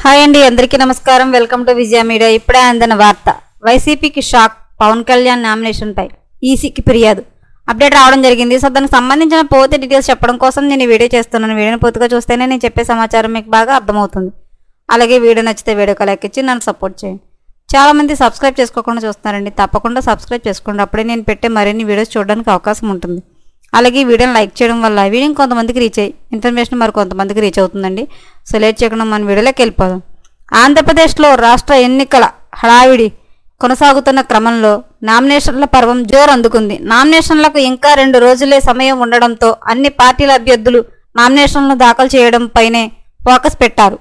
Hi అండి, అందరికీ నమస్కారం. Welcome to Vijaya media. ఇప్పుడే అందిన వార్త. వైసీపీకి షాక్. పవన్ కళ్యాణ్ నామినేషన్ పై ఈసీకి ఫిర్యాదు అప్డేట్ రావడం జరిగింది. సో దానికి సంబంధించిన పూర్తి డీటెయిల్స్ చెప్పడం కోసం నేను ఈ వీడియో చేస్తున్నాను. వీడియోని పూర్తిగా చూస్తేనే నేను చెప్పే సమాచారం మీకు బాగా అర్థమవుతుంది. అలాగే వీడియో నచ్చితే వీడియోకి లైక్ ఇచ్చి నన్ను సపోర్ట్ చేయండి. చాలామంది సబ్స్క్రైబ్ చేసుకోకుండా చూస్తున్నారండి. తప్పకుండా సబ్స్క్రైబ్ చేసుకోండి. అప్పుడే నేను పెట్టే మరిన్ని వీడియోస్ చూడడానికి అవకాశం ఉంటుంది. అలాగే వీడియోని లైక్ చేయడం వల్ల వీడియో కొంతమందికి రీచ్ అయ్యి ఇన్ఫర్మేషన్ మరి కొంతమందికి రీచ్ అవుతుందండి. సో లేట్ చేయకుండా మన వీడియోలోకి వెళ్ళిపోదాం. ఆంధ్రప్రదేశ్లో రాష్ట్ర ఎన్నికల హడావిడి కొనసాగుతున్న క్రమంలో నామినేషన్ల పర్వం జోరు అందుకుంది. నామినేషన్లకు ఇంకా 2 రోజులే సమయం ఉండడంతో అన్ని పార్టీల అభ్యర్థులు నామినేషన్లు దాఖలు చేయడం పైనే ఫోకస్ పెట్టారు.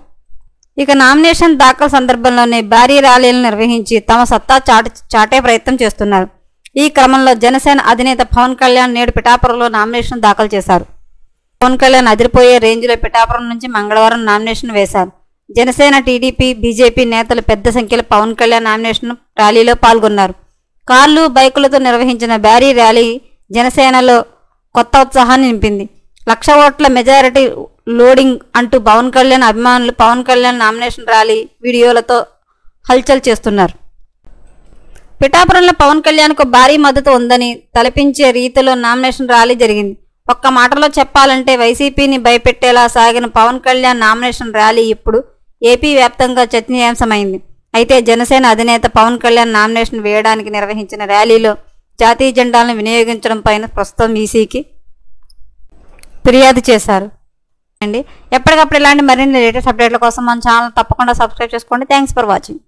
ఇక నామినేషన్ దాఖలు సందర్భంలోనే భారీ ర్యాలీలు నిర్వహించి తమ సత్తా చాటే ప్రయత్నం చేస్తున్నారు. ఈ క్రమంలో జనసేన అధినేత పవన్ కళ్యాణ్ నేడు పిఠాపురంలో నామినేషన్ దాఖలు చేశారు. పవన్ కళ్యాణ్ అదిరిపోయే రేంజ్లో పిఠాపురం నుంచి మంగళవారం నామినేషన్ వేశారు. జనసేన, టీడీపీ, బీజేపీ నేతలు పెద్ద సంఖ్యలో పవన్ కళ్యాణ్ నామినేషన్ ర్యాలీలో పాల్గొన్నారు. కార్లు, బైకులతో నిర్వహించిన భారీ ర్యాలీ జనసేనలో కొత్త ఉత్సాహాన్ని నింపింది. 1,00,000 ఓట్ల మెజారిటీ లోడింగ్ అంటూ పవన్ కళ్యాణ్ అభిమానులు పవన్ కళ్యాణ్ నామినేషన్ ర్యాలీ వీడియోలతో హల్చల్ చేస్తున్నారు. పిఠాపురంలో పవన్ కళ్యాణ్కు భారీ మద్దతు ఉందని తలపించే రీతిలో నామినేషన్ ర్యాలీ జరిగింది. ఒక్క మాటలో చెప్పాలంటే వైసీపీని భయపెట్టేలా సాగిన పవన్ కళ్యాణ్ నామినేషన్ ర్యాలీ ఇప్పుడు ఏపీ వ్యాప్తంగా చర్చనీయాంశమైంది. అయితే జనసేన అధినేత పవన్ కళ్యాణ్ నామినేషన్ వేయడానికి నిర్వహించిన ర్యాలీలో జాతీయ జెండాలను వినియోగించడం పైన ప్రస్తుతం ఈసీకి ఫిర్యాదు చేశారు. ఎప్పటికప్పుడు ఇలాంటి మరిన్ని లేటెస్ట్ అప్డేట్ల కోసం మన ఛానల్ తప్పకుండా సబ్స్క్రైబ్ చేసుకోండి. Thanks for watching.